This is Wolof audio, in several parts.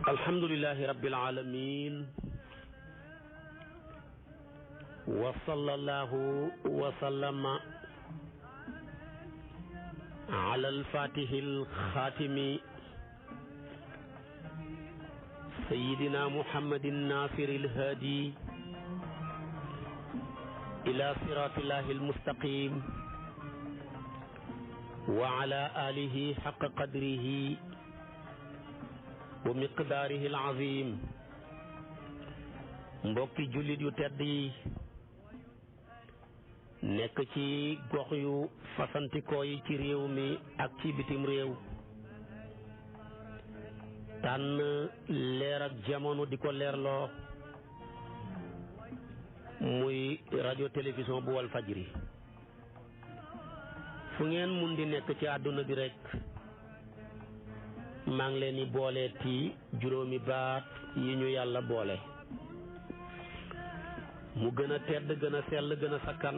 alhamdulillahi rabbil alamin wa sallallahu wa sallama ala al-fatihi al-khatimi sayyidina muhammadin nasiri al-hadi ila siratillahi al-mustaqim wa ala alihi haqqa qadrihi wa miqdaarihi al-azim. mbokki jullit yu tedd yi nekk ci gox yu fasantikoo yi ci réew mi ak ci bitim réew tànn leer ak jamono di ko leerloo muy rajo télévision bu wal fajri fu ngeen mun di nekk ci àdduna bi rekk maa ngi leen di booleeti juróomi baat yi ñu yàlla boole mu gën a tedd gën a sell gën a sakkan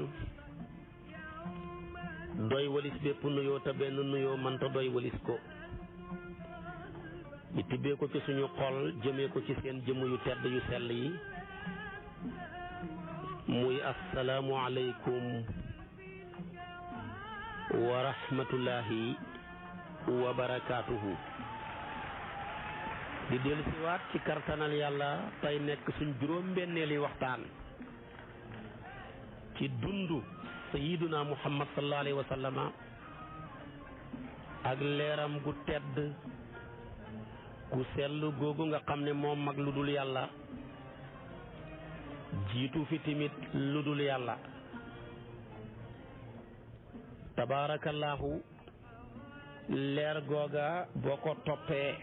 doy walis bépp nuyoo te benn nuyoo mënta doy walis ko ñu tibbee ko ci suñu xol jëmee ko ci seen jëmm yu tedd yu sell yi muy assalaamu aleykum wa rahmatullahi wa barakaatuhu. di dellu siwaat ci kartanal yàlla tey nekk suñ juróom-benneeli waxtaan ci dundu sayyiduna muhammad sallallahu alayhi wa sallama ak leeram gu tedd gu sell googu nga xam ne moom mag lu dul yàlla jiitu fi timit lu dul yàlla tabaarakallaahu. leer googa boo ko toppee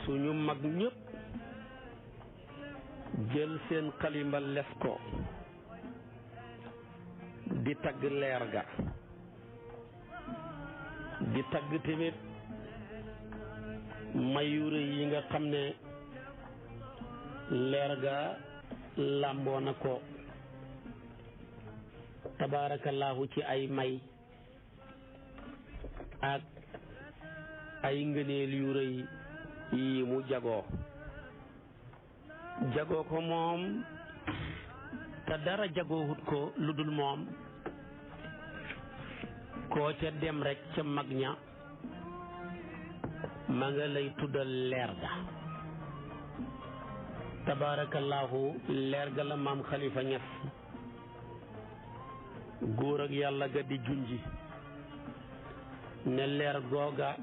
suñu mag ñëpp jël seen xalimba les ko di tagg leer ga di tagg tamit mayure yi nga xam ne leer ga làmboo na ko tabaarakallaahu ci ay may ak ay ngëneel yu rëy yi mu jagoo ko moom te dara jagoowut ko lu dul moom koo ca dem rekk ca mag ña ma nga lay tuddal leer ga tabaarakallaahu. leer ga la maam Xalifa Ñas góor ak yàlla ga di junji ne leer googa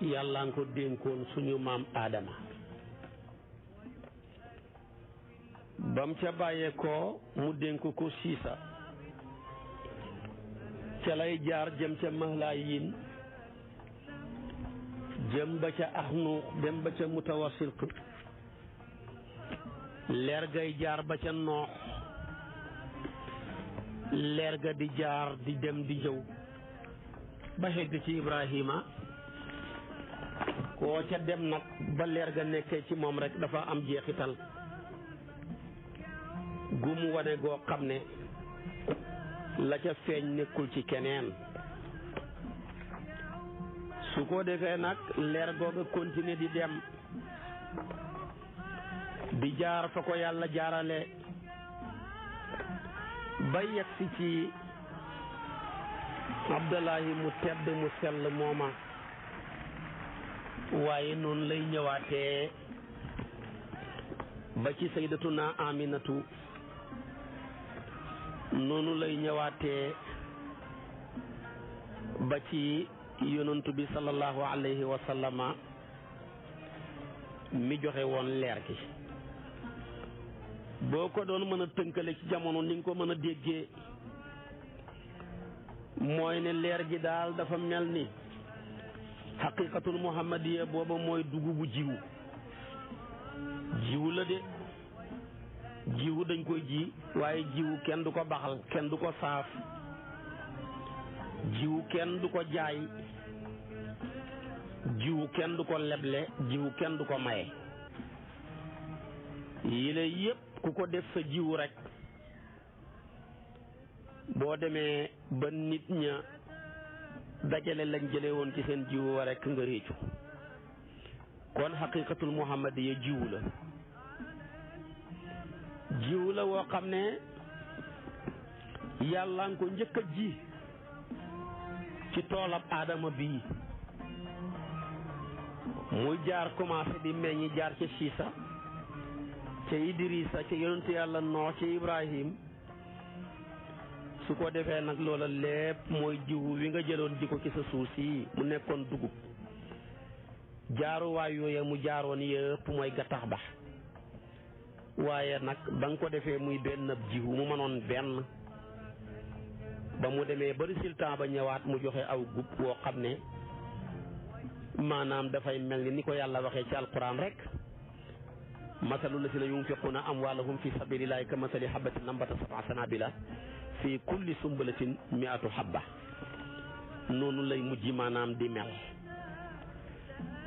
yàlla nga ko dénkoon suñu maam aadama bam ca bàyyee ko mu dénk ko siisa ca lay jaar jëm ca mahlaayin jëm ba ca axnuux dem ba ca mutawassit leer gay jaar ba ca noox leer ga di jaar di dem di ñëw ba xegg ci Ibrahima. koo ca dem nag ba leer ga nekkee ci moom rek dafa am jeexital gu mu wane goo xam ne la ca feeñ nekkul ci keneen su ko defee nag leer googa continuer di dem di jaar fa ko yàlla jaarale ba yegsi ci Abdullahi mu tedd mu sell mooma waaye noonu lay ñëwaatee ba ci sayyidatuna Aminatu noonu lay ñëwaatee ba ci yonantu bi sallallahu alayhi wa sallama mi joxe woon leer gi. boo ko doon mën a tënkale ci jamono ni nga ko mën a déggee mooy ne leer gi daal dafa mel ni xaqiqatul muhammadiya booba mooy dugubu jiwu la de jiwu dañ koy ji waaye jiwu kenn du ko baxal kenn du ko saaf jiwu kenn du ko jaay jiwu kenn du ko leble jiwu kenn du ko maye yile yépp ku ko def sa jiwu rekk boo demee ba nit ña dajale lañ jële woon ci seen jiwu wa rekk nga réccu kon xaqiqatul muhammadiya jiwu la woo xam ne yàlla nga ko njëkk a ji ci toolab aadama bii muy jaar commencé di meññi jaar ca Siisa ca Idrissa ca yonentu yàlla Noox ca Ibrahim su ko defee nag loola lépp mooy jiwu wi nga jëloon ji ko ci sa suuf si mu nekkoon dugub jaaruwaay yooya mu jaaroon yëpp mooy gattax ba waaye nag ba nga ko defee muy benn jiwu mu mënoon benn ba mu demee ba résultat ba ñëwaat mu joxe aw gub woo xam ne maanaam dafay mel ni ko yàlla waxee ci alquran rek masalu lazina yunfiquuna amwaalahum fi sabilillahi ka masali habbatin nambata sab'a sanabila fi kulli sumbulatin mi'atu habba noonu lay mujj maanaam di mel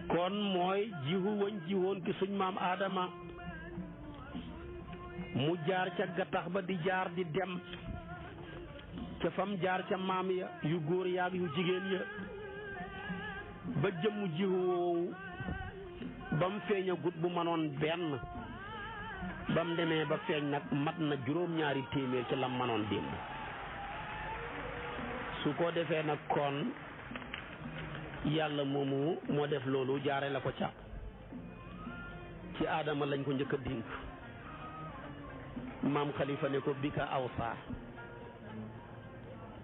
kon mooy jiwu wañ jiwoon ki suñ maam Adama mu jaar ca gattax ba di jaar di dem ca fam jaar ca maam ya yu góor yaag yu jigéen ya ba jëmmu jiwu woowu ba mu feeñ a gut bu manoon benn ba mu demee ba feeñ nag mat na juróom-ñaari téeméer ci lam manoon démb su ko defee nag kon yàlla moomu moo def loolu jaare la ko ca ci aadama lañ ko njëkk a dénk maam Khalifa ne ko bi ka awsa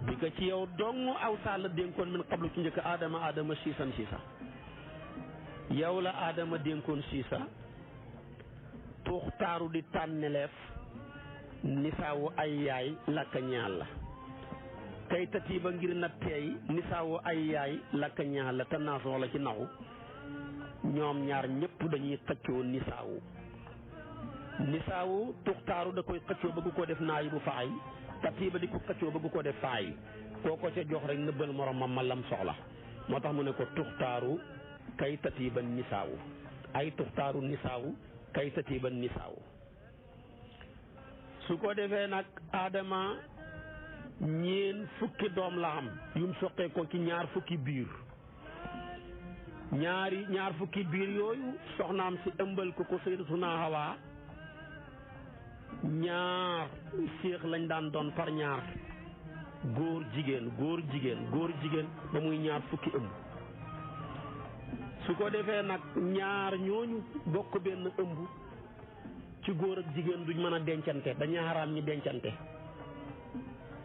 bi ka ci yow dong awsa la dénkoon min qablu ci njëkk aadama siisan siisa yow la aadama dénkoon siisa tuxtaaru di tànneleef nisaawu ay yaay lakka ñaal la kay tatiiba ngir na teey nisaawu ay yaay lakka ñaal la te naasoo la ci naxu ñoom ñaar ñëpp dañuy xëccoo nisaawu tuxtaaru da koy xëccoo bëgg koo def naayi bu faay tatiiba di ko xëccoo bëgg koo def faay koo ko ca jox rek nëbbal moromam ma lam soxla moo tax mu ne ko tuxtaaru kay tatiiba nisaawu ay tuxtaaru nisaawu kay tatiiba nisaawu su ko defee nag aadama ñeen fukki doom la am yum soqee ko ci ñaar fukki biir ñaar fukki biir yooyu soxnaam si ëmbal ko sayyidatuna Hawa ñaar séex lañ daan doon par ñaar góor jigéen ba muy ñaar fukki ëmb su ko defee nag ñaar ñooñu bokk benn ëmb ci góor ak jigéen duñ mën a dencante dañuy xaraam ñi dencante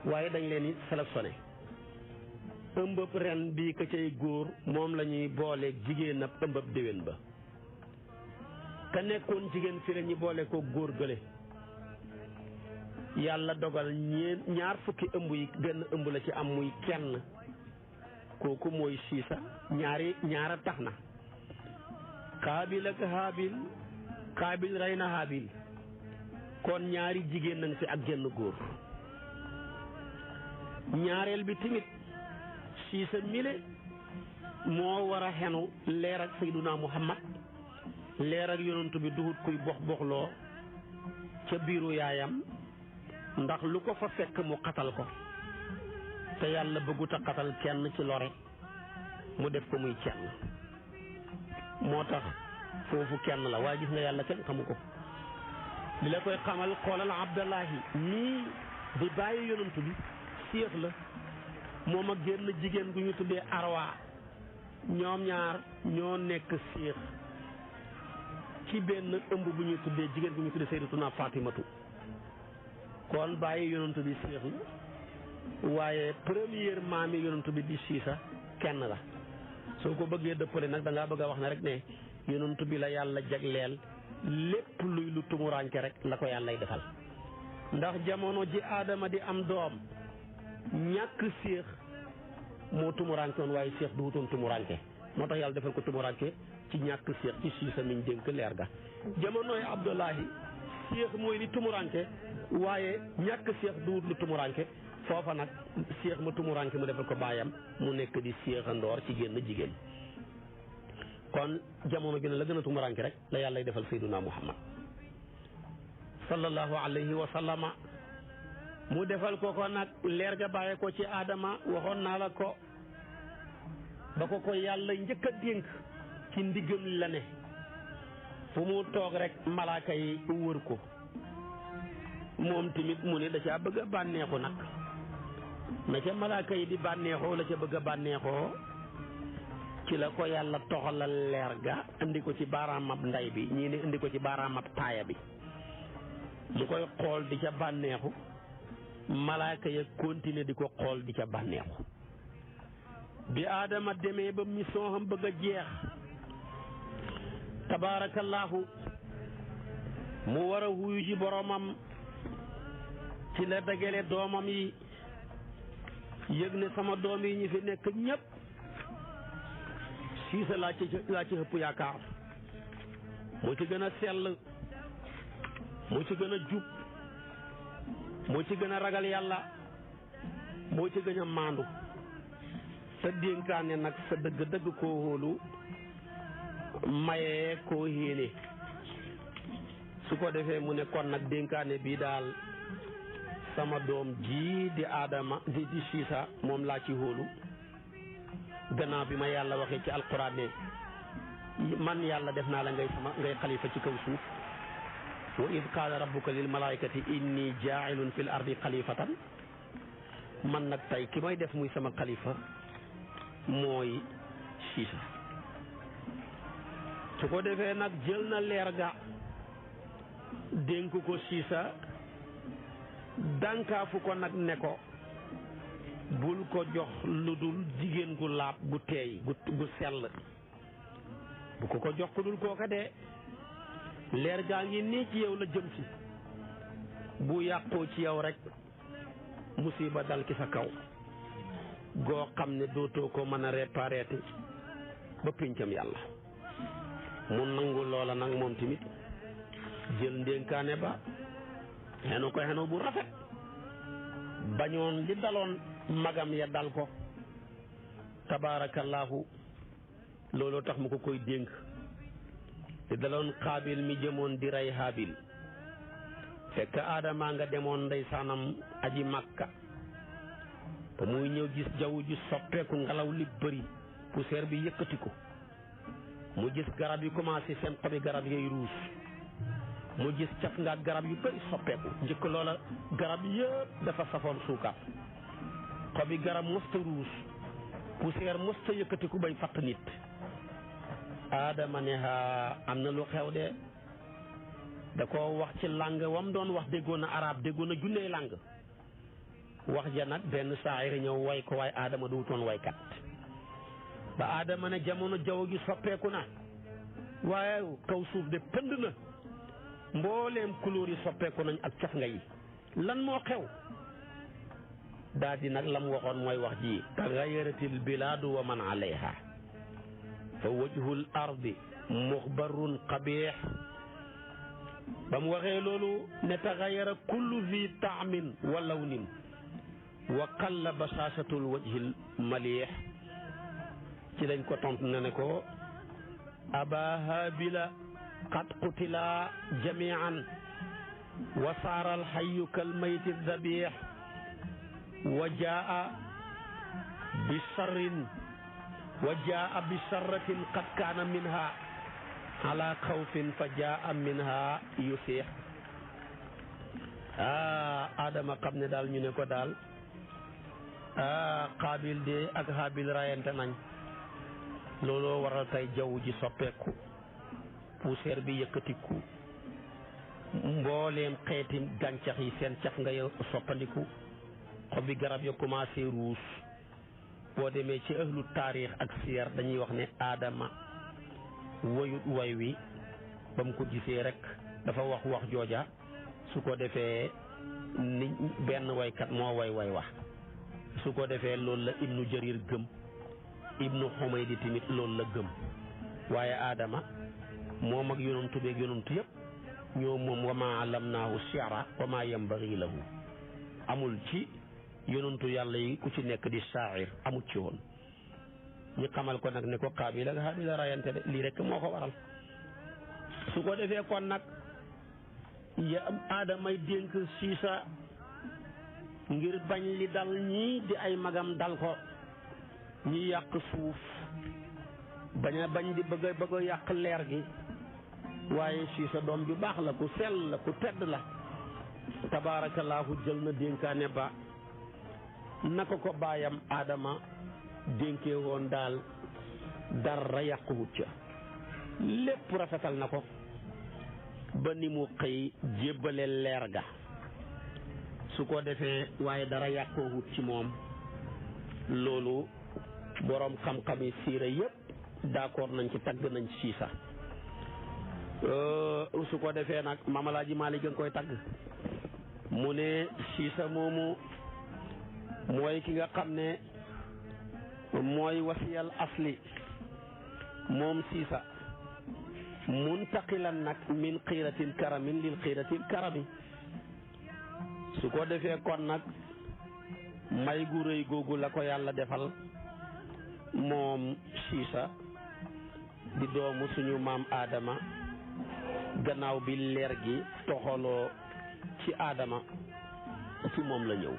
waaye dañ leen di sélectionné ëmbëb ren bii ka cay góor moom la ñuy booleeg jigéen ab ëmbëb déwén ba ka nekkoon jigéen fi la ñuy boole ko góor gële yàlla dogal ñaar fukki ëmb yi benn ëmb la ci am muy kenn kooku mooy siisa ñaara tax na Kaabil ak Haabil Kaabil rey na Haabil kon ñaari jigéen nañ fi ak genn góor ñaareel bi tamit siisa mile moo war a xenu leer ak Sayyiduna Muhammad leer ak yonantu bi duhut kuy boxloo ca biiru yaayam ndax lu ko fa fekk mu xatal ko te yàlla bëggut a xatal kenn ci lore mu def ko muy kenn moo tax foofu kenn la waaye gis nga yàlla kenn xamu ko li la koy xamal xoolal Abdallahi nii di bàyyi yonantu bi séex la moom ak génn jigéen gu ñu tuddee Arwa ñoom ñaar ñoo nekk séex ci benn ëmb bu ñuy tuddee jigéen gu ñu tuddee Sayyidatuna Fatimatu kon bàyyi yonantu bi séex la waaye première maami yonantu bi di siisa kenn la soo ko bëggee dëppale nag da ngaa bëgg a wax ne rek ne yonantu bi la yàlla jagleel lépp luy lu tumuranke rek la ko yàllay defal ndax jamono ji aadama di am doom ñàkk séex moo tumuranke woon waaye séex du wutoon tumuranke moo tax yàlla defal ko tumuranke ci ñàkk séex ci siisa miñ dénk leer ga jamonooy Abdullahi séex mooy li tumuranke waaye ñàkk séex du wut lu tumuranke foofa nag séex ma tumuranke mu defal ko baayam mu nekk di séexandoor ci génn jigéen kon jamono gi ne la gën a tumuranke rek la yàllay defal Sayyiduna Muhammad sallallahu alayhi wa sallama mu defal ko nag leer ga bàyyee ko ci aadama waxoon naa la ko ba ko yàlla njëkk a dénk ci ndiggam la ne fu mu toog rek malaaka yi wër ko moom tamit mu ne da caa bëgg a bànneexu nag na ca malaaka yi di bànneexoo la ca bëgg a bànneexoo ci la ko yàlla toxalal leer ga indi ko ci baaraamab ndey bi ñii ne indi ko ci baaraamab taaya bi mu koy xool di ca bànneexu malaaka ya continuer di ko xool di ca bànneexu bi aadama demee ba mission xam bëgg a jeex tabaarakallaahu mu war a wuyu ci boromam ci la dagale doomam yi yëg ne sama doom yi ñi fi nekk ñëpp Siisa laa ci ëpp yaakaar moo ci gën a sell moo ci gën a jub moo ci gën a ragal yàlla moo ci gën a maandu sa dénkaane nag sa dëgg-dëgg koo hóolu mayee koo héene su ko defee mu ne kon nag dénkaane bii daal sama doom ji di Adama di Siisa moom laa ci hóolu gannaaw bi ma yàlla waxee ci alquran ne man yàlla def naa la ngay xalifa ci kaw suuf wa id qaala rabbuka lil malaikati inni jaailun fil ardi xalifatan man nag tey ki may def muy sama xalifa mooy Siisa su ko defee nag jël na leer ga dénk ko Siisa dànkaafu ko nag ne ko bul ko jox lu dul jigéen gu laab gu teey gu sell bu ko jox ku dul kooka de leer gaa ngi nii ci yow la jëm si bu yàqoo ci yow rek musiba dal ki sa kaw goo xam ne dootoo ko mën a réparé ba pincam yàlla mu nangu loola nag moom tamit jël ndénkaane ba xenu ko xenu bu rafet bañoon li daloon magam ya dal ko tabaarakallaahu looloo tax mu ko koy dénk li daloon xaabil mi jëmoon di rey haabil fekk aadama nga demoon ndeysaanam aji makka ba muy ñëw gis jaww ji soppeeku ngelaw li bëri poussière bi yëkkati ko mu gis garab yi commencé seen xobi garab yooyu ruus mu gis caf nga garab yu bëri soppeeku njëkk loola garab yëpp dafa safoon suukar xobi garab mosta ruus poussière mosta yëkkatiku bay fatt nit aadama ne am na lu xew de da ko wax ci làng wam doon wax déggoon na arab déggoon na junney làng wax ja nag benn saayir ñëw way ko waaye aadama du wutoon waykat ba aadama ne jamono jaww gi soppeeku na waaye kaw suuf de pënd na mbooleem couleur yi soppeeku nañ ak caf nga yi lan moo xew daal di nag lam waxoon mooy wax ji taxayaratil bilaadu wa man alayha fa wajhul ardi muxbarun qabiix ba mu waxee loolu ne taxayara kullu zi taamin wa lawnin wa qalla basaasatul wajhil maliix ci lañ ko tontu ne ko aba haabila qad qutila jamian wa saara alxayu kalmayti dabiix wa jaa bi sarrin wa jaa bi sarratin qad kaana minha ala xawfin fa jaa minha yusiix Adama xam ne daal ñu ne ko daal Qaabil de ak Haabil rayante nañ looloo waral tey jaww ji soppeeku poussière bi yëkkatiku mbooleem xeeti gàncax yi seen caf nga yow soppandiku xobi garab ya commencé ruus boo demee ci ëhlu taarix ak siyar dañuy wax ne Adama woyut way wi ba mu ko gisee rek dafa wax jooja su ko defee ni benn waykat moo way wax su ko defee loolu la ibnu jarir gëm ibnu xumaydi tamit loolu la gëm waaye Adama moom ak yonantu beeg yonantu yëpp ñoo moom wa maa allamnaahu shi'ra wa maa yanbaghi lahu amul ci yonantu yàlla yi ku ci nekk di shaa'ir amul ci woon ñu xamal ko nag ne ko Qaabil ak Haabil rayante de lii rek moo ko waral su ko defee kon nag ya Adamay dénk Siisa ngir bañ li dal ñii di ay magam dal ko ñi yàq suuf bañ di bëgg a yàq leer gi waaye siisa doom ju baax la ku sell la ku tedd la tabaarakallaahu jël na dénkaane ba naka ko baayam aadama dénkee woon daal dara yàquwut ca lépp rafetal na ko ba ni mu xëy jébbale leer ga su ko defee waaye dara yàquwut ci moom loolu boroom xam-xami siira yépp d'accord nañ ci tagg nañ siisa su ko defee nag Maam Alaaji Maalik a ngi koy tagg mu ne siisa moomu mooy ki nga xam ne mooy wasiyal asli moom siisa muntaqilan nag min xiiratil karamin lil xiiratil karami su ko defee kon nag may gu rëy googu la ko yàlla defal moom siisa di doomu suñu maam aadama gannaaw bi leer gi toxaloo ci aadama ci moom la ñëw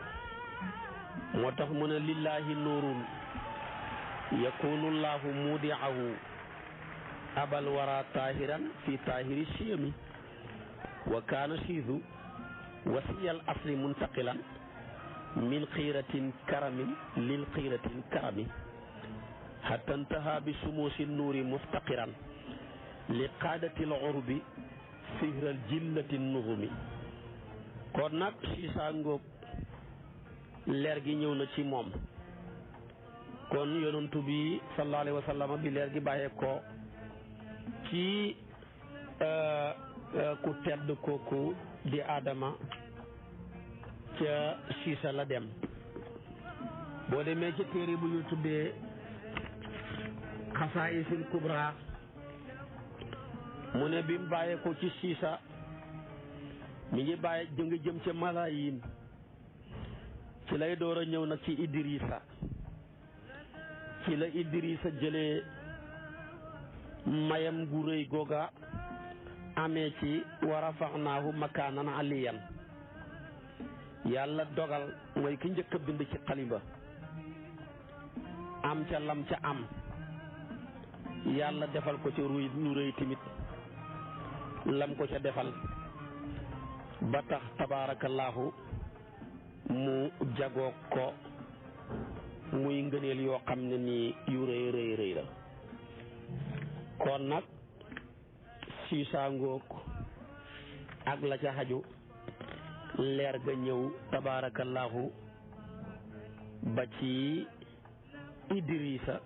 moo tax mu ne lillahi nuurun yakunu llahu mudiahu abal wara tahiran fi tahiri siyami wa kaana siisu wasiyal asli muntaqilan min xiiratin karamin lil xiiratin karami hatta intaha bi sumuusi nuuri muftaqiran li qaadatil urbi sihral jillati nuhumi kon nag siisaa ngóob leer gi ñëw na ci moom kon yonantu bi sallallahu alayhi wa sallam bi leer gi bàyyee ko ci ku tedd kooku di Adama ca siisa la dem boo demee ci téere bu ñu tuddee xasaa'isul kubra mu ne bi mu bàyyee ko ci siisa mi ngi bàyyi ngi jëm ca malaayin ci lay door a ñëw nag ci Idrissa ci la Idrissa jëlee mayam gu rëy googa amee ci wa rafaxnaahu makaanan aliyan yàlla dogal mooy ki njëkk a bind ci xalimba am ca lam ca am yàlla defal ko ca ruy lu rëy tamit lam ko ca defal ba tax tabaarakallaahu mu jagoo ko muy ngëneel yoo xam ne nii yu rëy rëy rëy la kon nag siisaa ngóog ak la ca xaju leer ga ñëw tabaarakallaahu ba ci Idrissa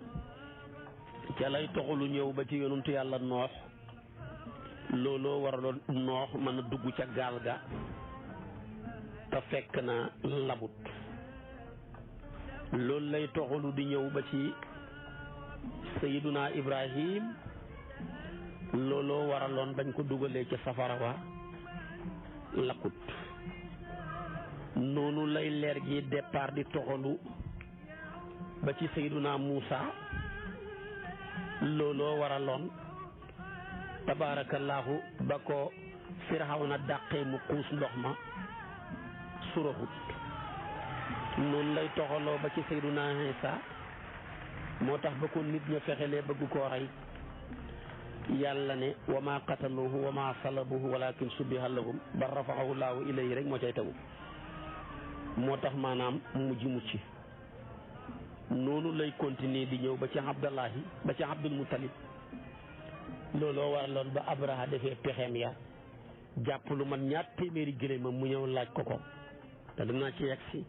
ca lay toxalu ñëw ba ci yonentu yàlla noox looloo waraloon noox mën a dugg ca gaal ga te fekk na labut loolu lay toxalu di ñëw ba ci sayiduna Ibrahim looloo waraloon bañ ko dugalee ca safara wa lakkut noonu lay leer gi départ di toxalu ba ci sayiduna Muusa looloo waraloon tabaarakallaahu ba ko Firawna dàqee mu xuus ndox ma suraxut noonu lay toxaloo ba ci sayduna Isa moo tax ba ko nit ña fexelee bëgg koo rey yàlla ne wa ma qataluhu wa ma salabuhu walakin subbiha lahum bal rafaxahu laahu ilayhi rek moo cay tegu moo tax maanaam mujj mucc noonu lay continuer di ñëw ba ci Abdallahi ba ci Abdul Muttalib looloo waraloon ba Abraha defee pexeem ya jàpp lu man ñaar téeméeri gëléemam mu ñëw laaj ko ko te dinaa ci yegg si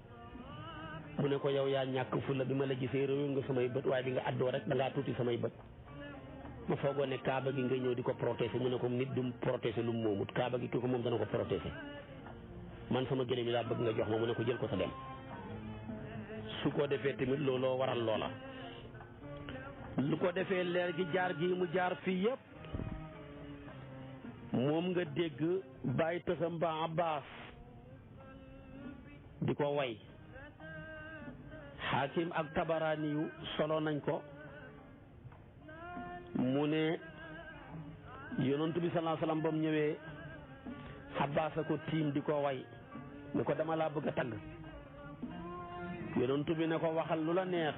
mu ne ko yow yaa ñàkk fulla bi ma la gisee réew nga samay bët waaye bi nga àddoo rek da ngaa tuuti samay bët ma foogoo ne kaaba gi nga ñëw di ko protéger mu ne ko nit du protéger lu mu moomut kaaba gi kii ko moom dana ko protéger man sama gëléem yi laa bëgg nga jox ma mu ne ko jël ko sa dem su ko defee tamit looloo waral loola lu ko defee leer gi jaar gi mu jaar fii yëpp moom nga dégg bàyyi tësam ba Abbas di ko way Hakim ak Tabaraani yu solo nañ ko mu ne yonent bi sallallahu alayhi wasallam ba mu ñëwee Abbas a ko tiim di ko way ne ko dama laa bëgg a tagg yonent bi ne ko waxal lu la neex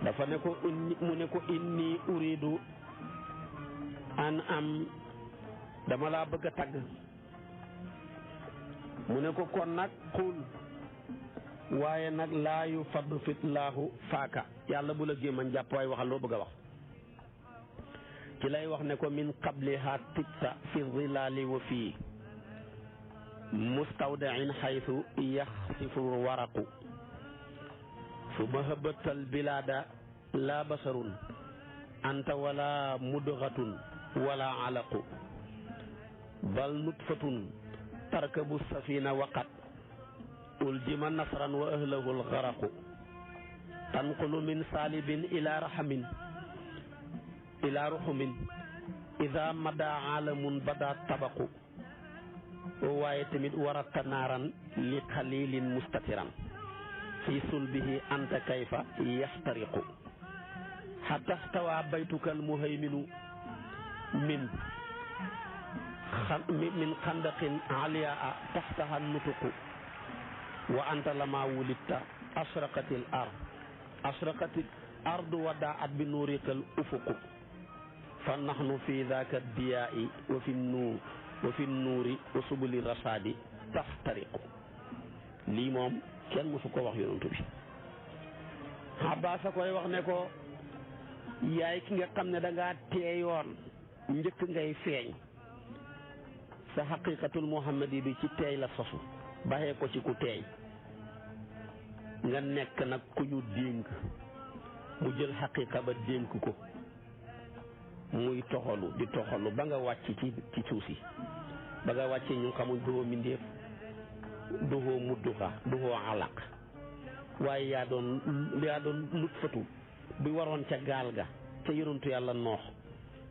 dafa ne ko mu ne ko inni uridu an am dama laa bëgg a tagg mu ne ko kon nag xul waaye nag laa yu fad fitlaahu faaka yàlla bu la gémmañ jàpp waaye waxal loo bëgg a wax ci lay wax ne ko min qabliha tibta fi zilaali wa fii mustawdain xaytu yaxsifu waraqu suma habatal bilaada laa basarun anta wala mudgatun wala alaqu bal nutfatun tarkabu safina waqat uljima nasran wa ahlahu algaraqu tanqulu min salibin ila rahamin ila ruhumin ida mada alamun bada tabaqu waaye tamit warata naaran li xalilin mustatiran fi sulbihi anta kayfa yaxtariqu xata stawa baytuka almuhayminu min xandaqin aliyaa taxtaha nutuqu wa anta lama wulidta asraqatil ardu wa daat bi nuurikal ufuqu fa naxnu fi daaka diyaai wa fi nuuri wa subuli rasaadi taxtariqu lii moom kenn mësu ko wax yonantu bi Abbaas a koy wax ne ko yaay ki nga xam ne dangaa teeyoon njëkk ngay feeñ sa xaqiqatul muhammadi bi ci teey la sosu baxee ko ci ku teey nga nekk nag ku ñu dénk mu jël xaqiqa ba dénk ko muy toxalu di toxalu ba nga wàcc ci suuf si ba nga wàccee ñu xamul duhoo mindéef duhoo mudduxa duhoo alaq waaye yaa doon nutfatu bi waroon ca gaal ga ca yonantu yàlla noox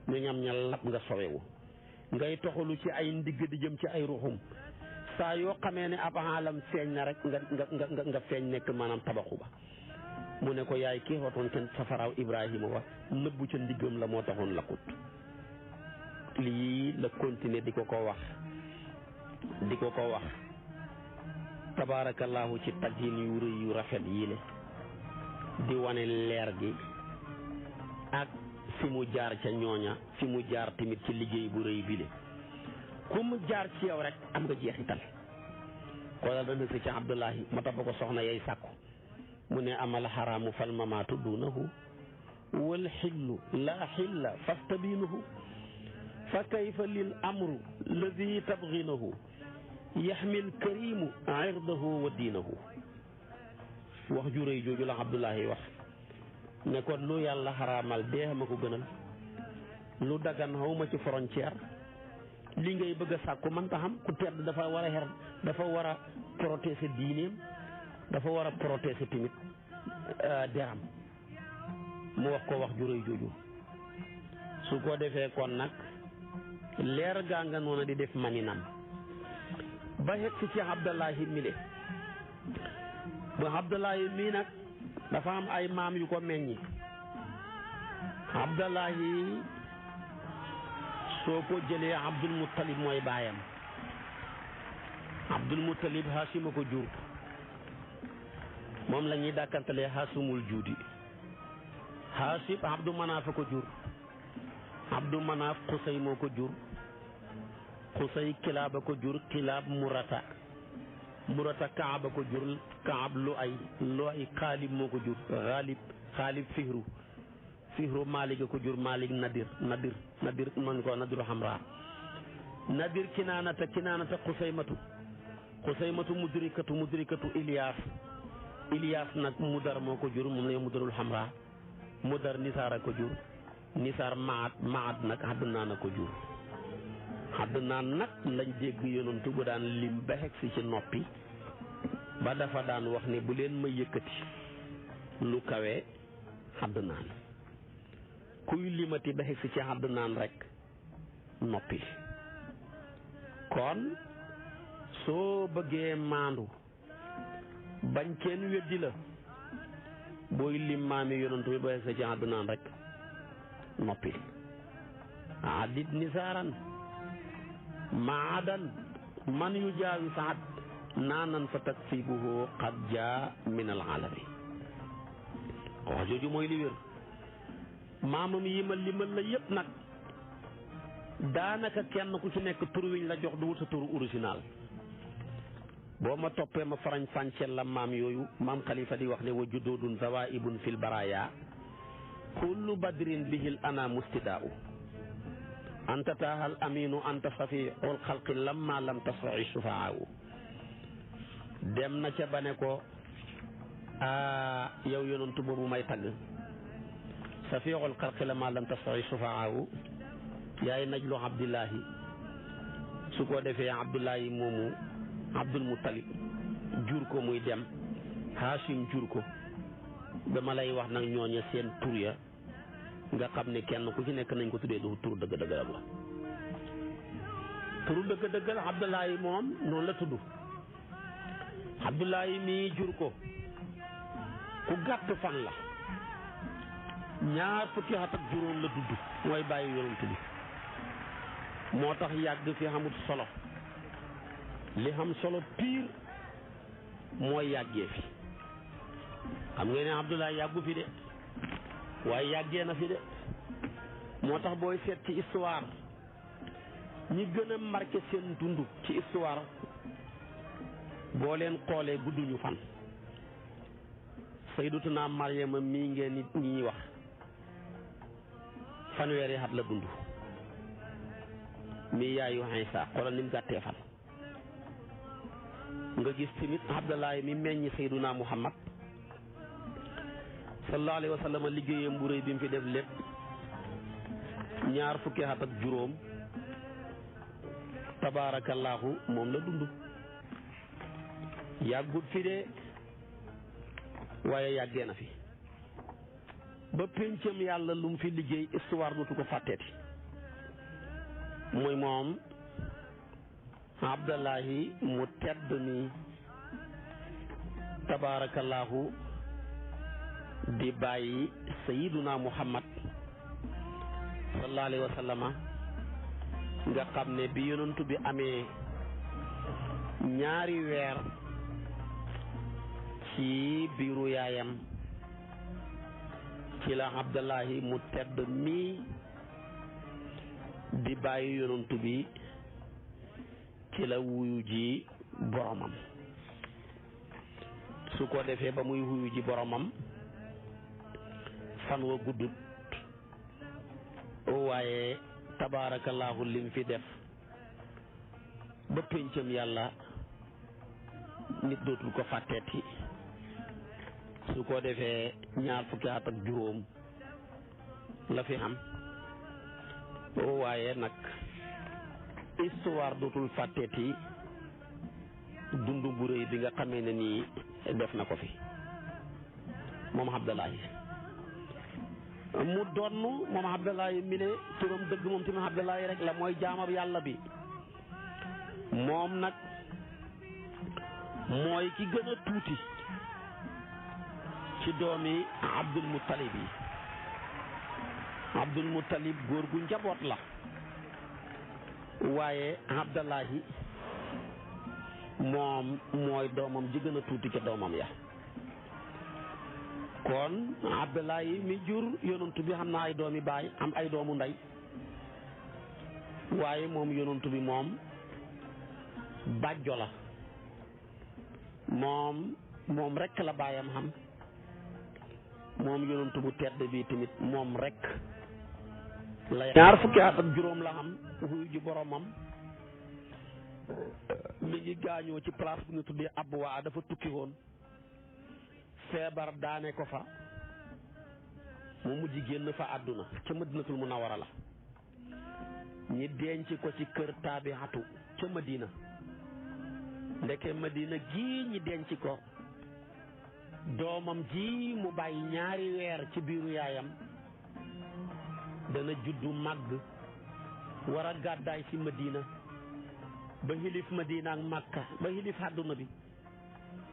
ñu ñam ña lab nga sowewu ngay toxalu ci ay ndigg di jëm ci ay ruxum saa yoo xamee ne ab xaalam feeñ na rek nga feeñ nekk maanaam tabaxu ba mu ne ko yaay kii watoon ca safaraaw Ibrahima wa nëbbu ca ndiggam la moo taxoon lakkut lii la continuer di ko wax tabaarakallaahu ci tagyin yu rëy yu rafet yii le di wane leer gi ak fi mu jaar ca ñooña fi mu jaar tamit ci liggéey bu rëy bi le ku mu jaar ci yow rek am nga jeexital xoolal dana si ca Abdullahi ma tax ba ko soxna yay sàkku mu ne amal xaraamu fal mamaatu duunahu wal xillu laa xilla fastabiinuhu fa kayfa lil amru ladi tabginahu yaxmil karimu irdahu wa diinahu wax ju rëy jooju la Abdullahi wax ne kon lu yàlla xaraamal dee ma ko gënal lu dagan xawma ci frontière li ngay bëgg a sàkku man taxam ku tedd dafa war a dafa war a protéger diineem dafa war a protéger tamit deram mu wax ko wax ju rëy jooju su ko defee kon nag leer gaa nga noona di def maninam ba xet si ci Abdullahi mile bu Abdullahi mii nag dafa am ay maam yu ko meññi Abdullahi soo ko jëlee Abdul Muttalib mooy baayam Abdul Muttalib Haasim a ko jur moom la ñuy dàkkantalee Haasimul juudi Haasim Abdu Manaaf a ko jur Abdu Manaaf Xusay moo ko jur Xusay Kilaab a ko jur Kilaab Murata Kaab a ko jur Kaab lu ay Xaalib moo ko jur Xaalib Fihru Malik a ko jur Malik Nadir man ko Nadiru Hamra Nadir Kinaanata Xusaymatu mudrikatu Iliyaas nag Mudar moo ko jur moom la Mudarul Hamra Mudar Nisaar a ko jur Nisaar Maad nag Adnaan a ko jur Adnaan nag lañ dégg yonantu bu daan lim ba xeg si ci noppi ba dafa daan wax ne bu leen ma yëkkati lu kawe Adnaan kuy limati ba xeg si ci Adnaan rek noppi kon soo bëggee maandu bañ kenn weddi la booy lim maami yonantu bi ba xeg si ci Adnaan rek noppi adit nisaaran maadan man yu jaawi saat naanan fa takfibuhu qad jaa min al alami wax jooju mooy li wér maamam yi ma limal la yëpp nag daanaka kenn ku ci nekk tur wiñ la jox du wut sa turu original. boo ma toppee ma farañ fànceel la maam yooyu maam Khalifa di wax ne wa juddudun zawaibun fil baraya kullu badrin bihil ana mustidaau anta taahal aminu anta safiul xalqi lamma lam tasrai sufaau dem na ca ba ne ko yow yonantu boobu may tagg safiul xalqi lamma lam tasrai sufaau yaay najlu abdillahi su ko defee abdullahi moomu abdul muttalib jur ko muy dem hashim jur ko dama lay wax nag ñooña seen tur ya nga xam ne kenn ku ci nekk nañ ko tuddee du turu dëgg-dëggalam la turu dëgg-dëggal abdullahi moom noonu la tudd abdullahi mii jur ko ku gàtt fan la 20 fukki at ak juróom la dudd mooy bàyyi yonent bi moo tax yàgg fi xamut solo li xam solo piir mooy yàggee fi xam ngeen ne Abdoulaye yàggu fi de waaye yàggee na fi de moo tax booy seet ci histoire ñi gën a marqué seen dund ci histoire boo leen xoolee gudduñu fan Sayyidatuna Maryama mii ngeen nit ñi ñuy wax fanweeri at la dund mii yaayu Iisa xoolal ni mu gàttee fan nga gis tamit Abdoulaye mi meññ Sayyiduna Muhammad sallallahu alayhi wa sallam liggéeyam bu rëy bi mu fi def lépp 20 fukki at ak juróom tabaarakallaahu moom la dund yàggut fi de waaye yàggee na fi ba péncam yàlla lu mu fi liggéey histoire dootu ko fàtteeti muy moom Abdullahi mu tedd mi tabaarakallaahu di bàyyi Sayyiduna Muhammad sallallahu alayhi wa sallama nga xam ne bi yonantu bi amee 2 weer ci biiru yaayam ci la Abdullahi mu tedd mi di bàyyi yonantu bi ci la wuyu ji boromam su ko defee ba muy wuyu ji boromam fan wa guddut waaye tabaarakallaahu lim fi def ba péncam yàlla nit dootul ko fàtteeti su ko defee 20 fukki at ak juróom la fi am waaye nag histoire dootul fàtteeti dund bu rëy bi nga xamee ne nii def na ko fi moom Abdullahi mu donn moom Abdullahi mi ne turam dëgg moom tamit Abdullahi rek la mooy jaamab yàlla bi moom nag mooy ki gën a tuuti ci doomi Abdul Muttalib yi Abdul Muttalib góor gu njaboot la waaye Abdullahi moom mooy doomam ji gën a tuuti ca doomam ya kon Abdullahi mi jur yonantu bi xam na ay doomi baay am ay doomu ndey waaye moom yonantu bi moom bàjjo la moom rekk la baayam xam moom yonantu bu tedd bi tamit moom rekk la 2 fukki at ak juróom la xam wuyu ji boromam mi ngi gaañoo ci place bu ñu tuddee Abwa dafa tukki woon feebar daane ko fa mu mujj génn fa àdduna ca Madinatul Munawwara la ñi denc ko ci kër Taabixatu ca Madina ndeke Madina gii ñi denc ko doomam ji mu bàyyi 2 weer ci biiru yaayam dana juddu màgg war a gàddaay ci Madina ba xilif Madina ak Makka ba xilif àdduna bi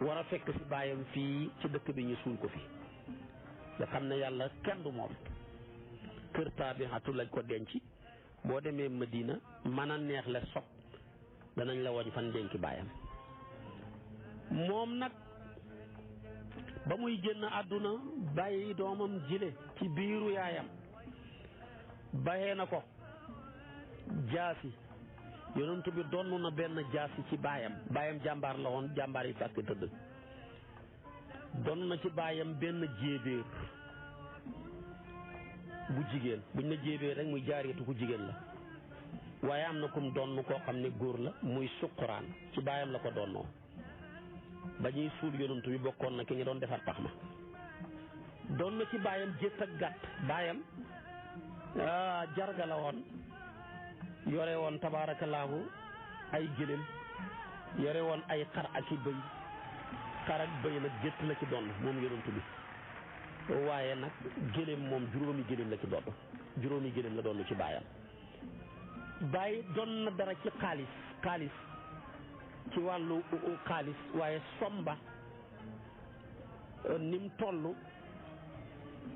war a fekk ci baayam fii ci dëkk bi ñu suul ko fi nga xam ne yàlla kenn du moom kër Taabixatu lañ ko denc boo demee Madina mën a neex la sopp danañ la woñ fan denc baayam moom nag ba muy génn àdduna bàyyi doomam jile ci biiru yaayam bàyyee na ko jaasi yonent bi donn na benn jaasi ci baayam jàmbaar la woon jàmbaar yi fàkk tëdd donn na ci baayam benn jéebéer bu jigéen buñ na jéebéer rek muy jaariyatu ku jigéen la waaye am na kum donn koo xam ne góor la muy suquraan ci baayam la ko donnoo ba ñuy suul yonent bi bokkoon na ki ñu doon defar pax ma doon na ci baayam jëtt ak gàtt baayam jarga la woon yore woon tabaarakallaahu ay gëléem yore woon ay xar ak i bëy xar ak bëy nag jëtt la ci doon moom yonent bi waaye nag gëléem moom juróomi gëléem la ci doon juróomi gëléem la doon ci baayam bàyyi doon na dara ci xaalis ci wàllu xaalis waaye somba nim toll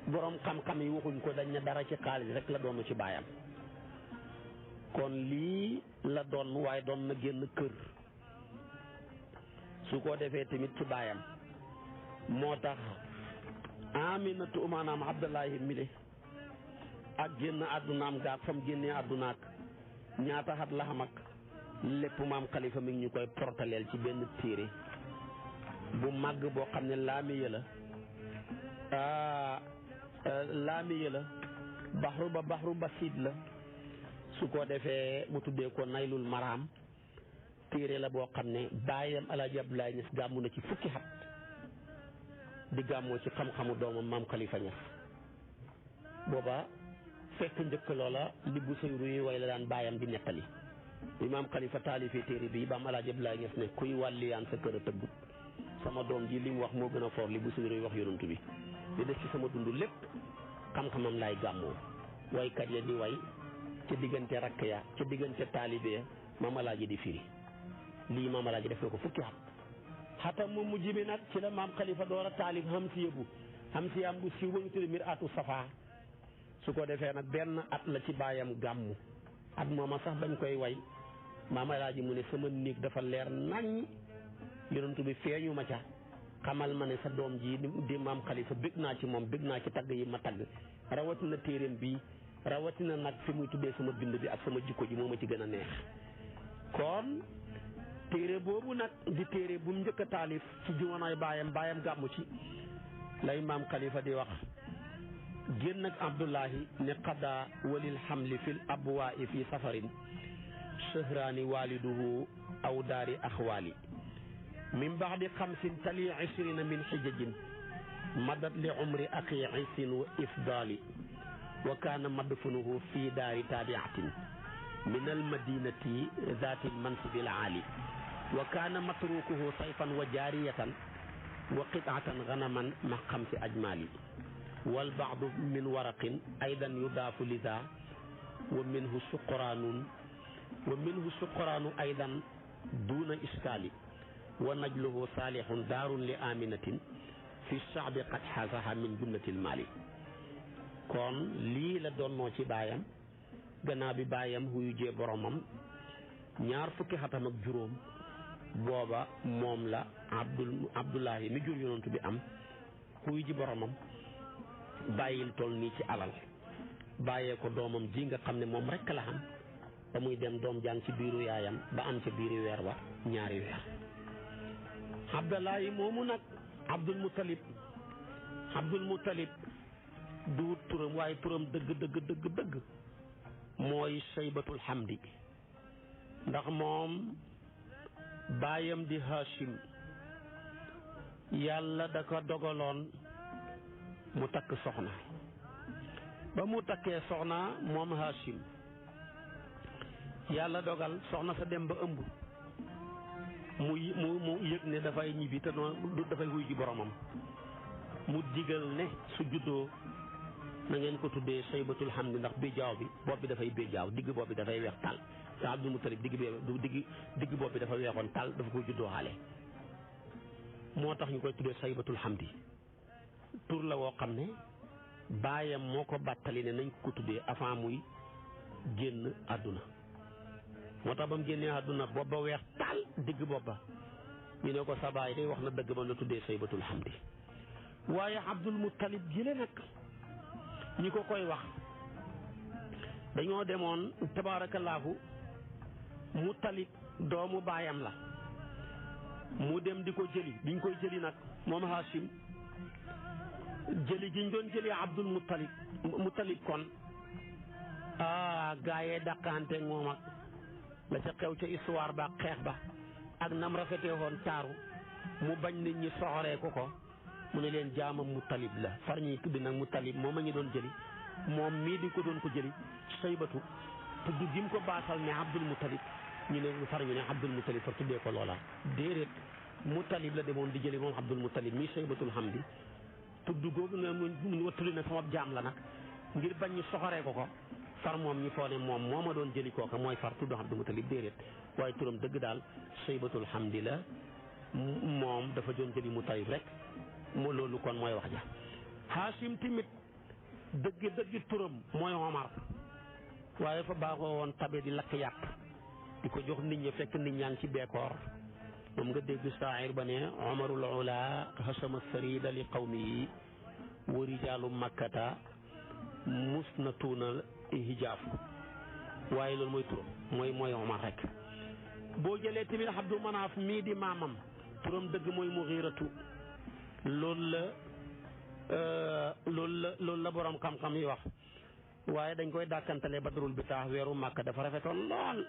boroom xam-xam yi waxuñ ko dañ ne dara ci xaalis rek la doon ci baayam kon lii la doon waaye doon na génn kër su ko defee tamit ci baayam moo tax Aminatu maanaam Abdullahi mile ak génn àddunaam gaag fam génnee àddunaak ñaata xat la xam ak lépp maam Khalifa mi ngi ñu koy portaleel ci benn téere bu màgg boo xam ne laamiya la baxru basid la su ko defee mu tuddee ko naylul maraam téere la boo xam ne baayam Alaaji Abdoulaye Niass gàmmu na ci fukki xat di gàmmoo ci xam-xamu doomam maam Khalifa Niass booba fekk njëkk loola li bu sëyru yi way la daan baayam di nettali bi maam Khalifa taalifee téere bi ba am Alaaji Abdoulaye Niass ne kuy wàlliyaan sa kër a tëggut sama doom ji li mu wax moo gën a foor li bu sëyru yi wax yonantu bi di def ci sama dund lépp xam-xamam laay gàmmoo waykat ya di way ca diggante rakk ya ca diggante taalibe ya maam Alaaji di firi lii maam Alaaji def na ko fukki xat xatam mu mujj bi nag ci la maam Khalifa door a taalif hamsiyaam bu siiw ba ñu tudd Mir'atu Safa su ko defee nag benn at la ci baayam gàmmu at mooma sax bañ koy way maam Alaaji mu ne sama néeg dafa leer nañ yonentu bi feeñu ma ca xamal ma ne sa doom ji di maam Khalifa bég naa ci moom bég naa ci tagg yi ma tagg rawatina téeréem bi rawatina nag fi muy tuddee sama bind bi ak sama jikko ji moo ma ci gën a neex kon téere boobu nag di téere bu mu njëkk a taalif ci jumonoy baayam gàmmu ci lay maam Khalifa di wax génn ak Abdullahi ne qada walil hamli fil abwaa'i fi safarin shahraani waliduhu aw daari axwaali min baxdi xamsin tali ishrina min xijajin madat li umri axi isin wa ifdaali wa kaana madfunuhu fi daari taabiatin min almadinati zaati almansibi alaali wa kaana matrukuhu sayfan wa jaariyatan wa qit'atan ganaman ma xamsi ajmaali wal baadu min waraqin aydan yudaafu lida wa minhu suqraanu aydan duuna iskaali wa najluhu saalihun daarun li aminatin fi shaabi qad xaasaha min jumlatil maali kon lii la doonnoo ci baayam gannaaw bi baayam huyu jee boromam ñaar fukki xatam ak juróom booba moom la Abdullahi mi jur yonantu bi am huyu ji boromam bàyyil toll nii ci alal bàyyee ko doomam ji nga xam ne moom rekk la xam ba muy dem doom jàng ci biiru yaayam ba am ca biiri weer wa ñaari weer Abdullahi moomu nag Abdul Muttalib duut turam waaye turam dëgg mooy Saybatul Hamdi ndax moom baayam di Hashim yàlla da ko dogaloon mu takk soxna ba mu takkee soxna moom Hashim yàlla dogal soxna sa dem ba ëmb mu yëg ne dafay ñibbi te noonu dafay wuy ji boromam mu digal ne su juddoo na ngeen ko tuddee Saybatul Hamdi ndax béjaaw bi bopp bi dafay béjaaw digg bopp bi dafay weex tàll te Abdul Muttalib digg bopp bi dafa weexoon tàll dafa ko juddoo xaale moo tax ñu koy tuddee Saybatul Hamdi tur la woo xam ne baayam moo ko bàttali ne nañ ko tuddee avant muy génn àdduna moo tax ba mu génnee àdduna bopp ba weex tàll digg bopp ba ñu ne ko sa baay day wax na dëgg ba la tuddee Saybatul Hamdi waaye Abdul Muttalib jële nag ñi ko koy wax dañoo demoon tabaarakallaahu Muttalib doomu baayam la mu dem di ko jëli biñ koy jëli nag moom Hashim jëli giñ doon jëli Abdul Muttalib kon gaayee dàqanteeg moom ak la ca xew ca histoire ba xeex ba ak nam rafetee woon taaru mu bañ nit ñi soxoree ko mu ne leen jaamam Muttalib la far ñi tudd nag Muttalib moom a ngi doon jëli moom mii di ko doon ko jëli Saybatu tudd gim ko baasal ne Abdul Muttalib ñu ne far ñu ne Abdul Muttalib far tuddee ko loola déedéet Muttalib la demoon di jëli moom Abdul Muttalib mii Saybatul Hamdi tudd googu nga mu wattuli ne sama jaam la nag ngir bañ ñu soxoree ko far moom ñi foo ne moom moo ma doon jëli kooka mooy far tudd Abdul Muttalib déedéet waaye turam dëgg daal Saybatul Hamdi la moom dafa doon jëli Muttalib rek moo loolu kon mooy wax ja Hashim timit dëgg turam mooy Omar waaye fa baaxoo woon tabe di lakk yàpp di ko jox nit ñi fekk nit ñaa ngi ci beekoor moom nga dégg saa'ir ba ne Omarul ula hasama sarida li qawmihi wa rijaalu makkata musnatuuna hijaaf waaye loolu mooy turam mooy Omar rek boo jëlee tamit Abdu Manaaf mii di maamam turam dëgg mooy Mughiratu loolu la borom xam-xam yi wax waaye dañ koy dàkkantale badrul bitaax weeru màkk dafa rafetoon lool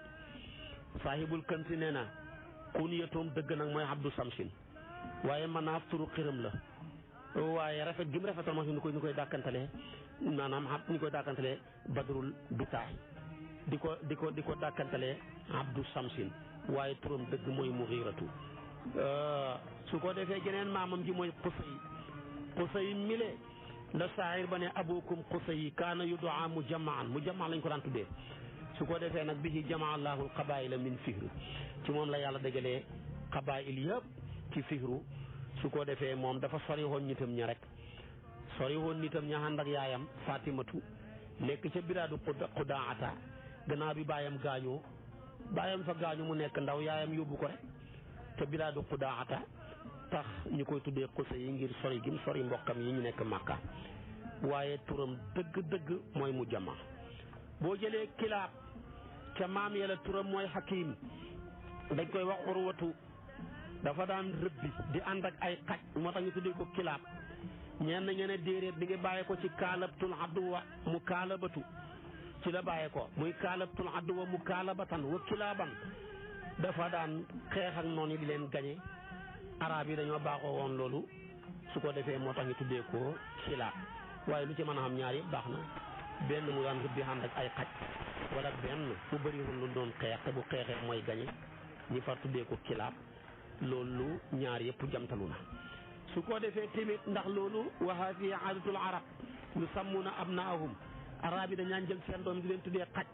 saahibul kansi nee na kunyatoom dëgg nag mooy Abdu Samsin waaye Manaaf turu xiram la waaye rafet gi mu rafetoon ma ñu koy dàkkantale maanaam ñu koy dàkkantale badrul bitaax di ko dàkkantale Abdu Samsin waaye turam dëgg mooy Mughiratu su ko defee geneen maamam ji mooy Qusay mile la saahir ba ne abukum Qusay kaana yudaa mujammaan lañ ko daan tuddee su ko defee nag bihi jamaa allahu alqabaila min Fihr ci moom la yàlla dajalee qabail yëpp ci Fihru su ko defee moom dafa sori woon nitam ña rek sori woon nitam ña ànd ak yaayam Fatimatu nekk ca biraadu Qudaata gannaaw bi baayam fa gaañu mu nekk ndaw yaayam yóbbu ko rek ca biraadu Qudaata tax ñu koy tuddee Qusay yi ngir sori gim sori mbokkam yi ñu nekk Makka waaye turam dëgg mooy Mujamma boo jëlee Kilaab ca maam yàlla turam mooy Hakim dañ koy wax Urwatu dafa daan rëbbi di ànd ak ay xaj moo tax ñu tuddee ko Kilaab ñenn ñene déedéet bi nga bàyyee ko ci kaalabtul adduwa mu kaalabatu ci la bàyyee ko muy kaalabtul adduwa mu kaalabatan wa kilaaban dafa daan xeex ak noonu di leen gañe arab yi dañoo baaxoo woon loolu su ko defee moo tax ñu tuddee ko Kilaab waaye lu ci mën a xam ñaar yëpp baax na benn mu daan rëbbi ànd ak ay xaj wala benn mu bëri woon lu doon xeex te bu xeexee mooy gañe ñi far tuddee ko Kilaab loolu ñaar yëpp jamtalu na su ko defee tamit ndax loolu wa haadihi aadatul arab yusammuna abnaahum arab yi dañaan jël seen doom di leen tuddee xaj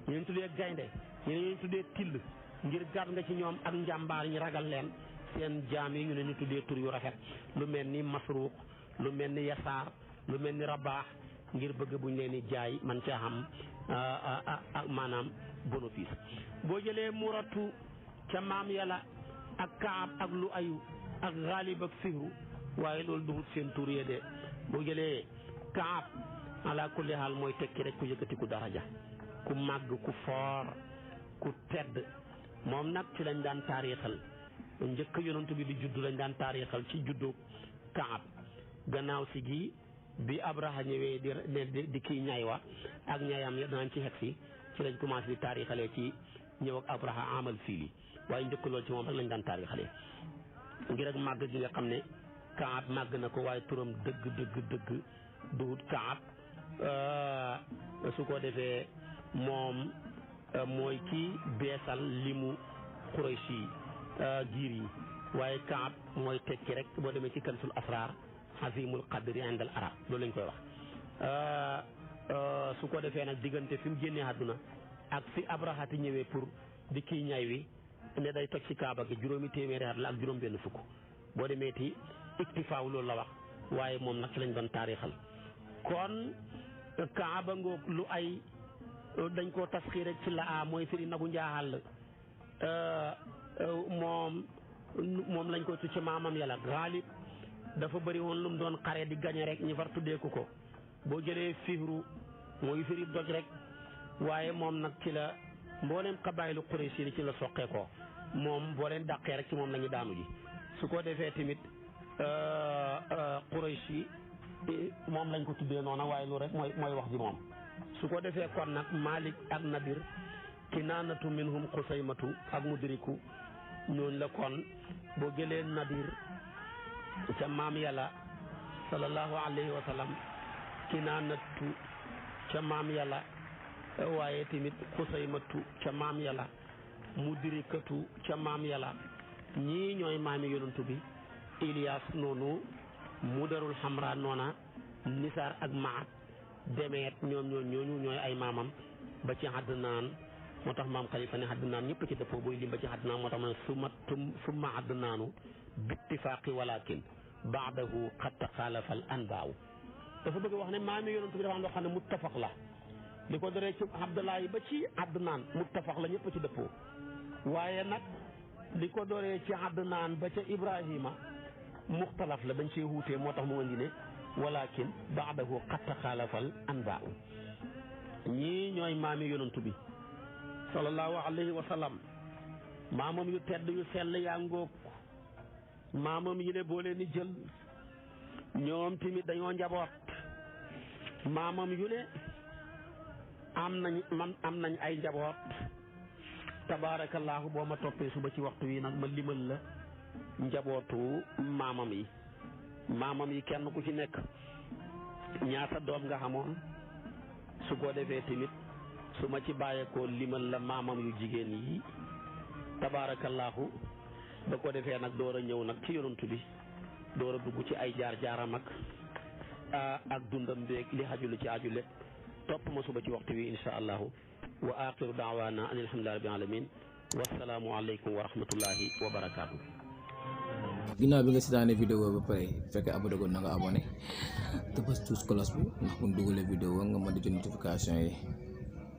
ñu leen tuddee gaynde ñu leen tuddee till ngir gàtt nga ci ñoom ak njàmbaar ñu ragal leen seen jaam yi ñu leen di tuddee tur yu rafet lu mel ni Masruuq lu mel ni Yasaar lu mel ni Rabaax ngir bëgg buñ leen di jaay man caa xam maanaam bénéfice boo jëlee Muratu ca maam yàlla ak Kaab ak lu ayu ak Gaalib ak Fihru waaye loolu duhut seen tur yee de boo jëlee Kaab ala kulli haal mooy tekki rek ku yëkkati ku daraja ku màgg ku foor ku tedd moom nag ci lañ daan taarixal njëkk yonent bi di juddu lañ daan taarixal ci juddu Kaab gannaaw si gi bi Abraha ñëwee di kii ñay wa ak ñayam ya danañ ci xeg si ci lañ commencé di taarixalee ci ñëw ak Abraha amal fiili waaye njëkk loolu ci moom rek lañ daan taarixalee ngir ak màgg gi nga xam ne Kaab màgg na ko waaye turam dëgg duhut Kaab su ko defee moom mooy kii beesal limu Qurayshi giir yi waaye Kaab mooy tekki rek boo demee ci kansul asrar azimul qadri indal arab loolu lañ koy wax su ko defee nag diggante fi mu génnee àdduna ak fi Abrahati ñëwee pour di kii ñay wi ne day toj ci Kaaba gi juróomi téeméeri at la ak juróom benn fukk boo demee ti iktifaaw loolu la wax waaye moom nag ci lañ doon taarixal kon Kaaba ngoog lu ay dañ koo tasxiir rek ci la mooy firi nagu njaaxal moom lañ koy tucc maamam yàlla Gaalib dafa bëri woon lu mu doon xare di gañe rek ñu far tuddee ko boo jëlee Fihru mooy firi doj rek waaye moom nag ci la mbooleem xabaayilu Quraysh yi ci la soqee ko moom boo leen dàqee rek ci moom la ñu daanu ji su ko defee tamit Quraysh yi moom lañ ko tuddee noona waaye lu rek mooy wax ji moom su ko defee kon nag Malik ak Nadir Kinaanatu minhum Xusaymatu ak Mudriku ñooñ la kon boo jëlee Nadir ca maam yàlla sallallahu alayhi wa sallam Kinaanatu ca maam yàlla waaye tamit Xusaymatu ca maam yàlla Mudrikatu ca maam yàlla ñii ñooy maami yonantu bi Ilias noonu Mudarul Xamra noona Nisaar ak Maat Demeet ñooñu ñooy ay maamam ba ci Adnaan moo tax maam Xalifa ne Adnaan ñëpp ci dëppoo booy lim ba ci Adnaan moo tax ma ne summa Adnaanu bittifaaqi walakin baadahu qad taxaalafa al anbaaw dafa bëgg wax ne maami yonantu bi dafa am loo xam ne muttafaq la li ko doree ci Abdullahi ba ci Adnaan muttafaq la ñëpp ci dëppoo waaye nag li ko doree ci Adnaan ba ca Ibrahima muxtalaf la dañ cee wuutee moo tax mu indi ne walakin baadahu qad taxaalafal anbaaw ñii ñooy maami yonantu bi sallallahu alayhi wa sallam maamam yu tedd yu sell yaa ngóog maamam yi ne boo leen di jël ñoom tamit dañoo njaboot maamam yu ne am nañ ay njaboot tabaarakallaahu boo ma toppee suba ci waxtu wi nag ma limal la njabootu maamam yi kenn ku ci nekk ñaata doom nga xamoon su ko defee tamit su ma ci bàyyeekoo limal la maamam yu jigéen yi tabaarakallaahu ba ko defee nag door a ñëw nag ci yonantu bi door a dugg ci ay jaar-jaaram ak dundam beeg li xajulu ci aju lépp topp ma suba ci waxtu wi insha allahu wa axiru daawaana an alhamdulillahi rabbil alamin wasalaamu aleykum wa rahmatullahi wa barakaatu. ginnaaw bi nga seetaane vidéo ba pare fekkee abonné ko na nga abonné te bës tous cloche bi ndax bu ñu dugalee vidéo nga mën di jot notification yi.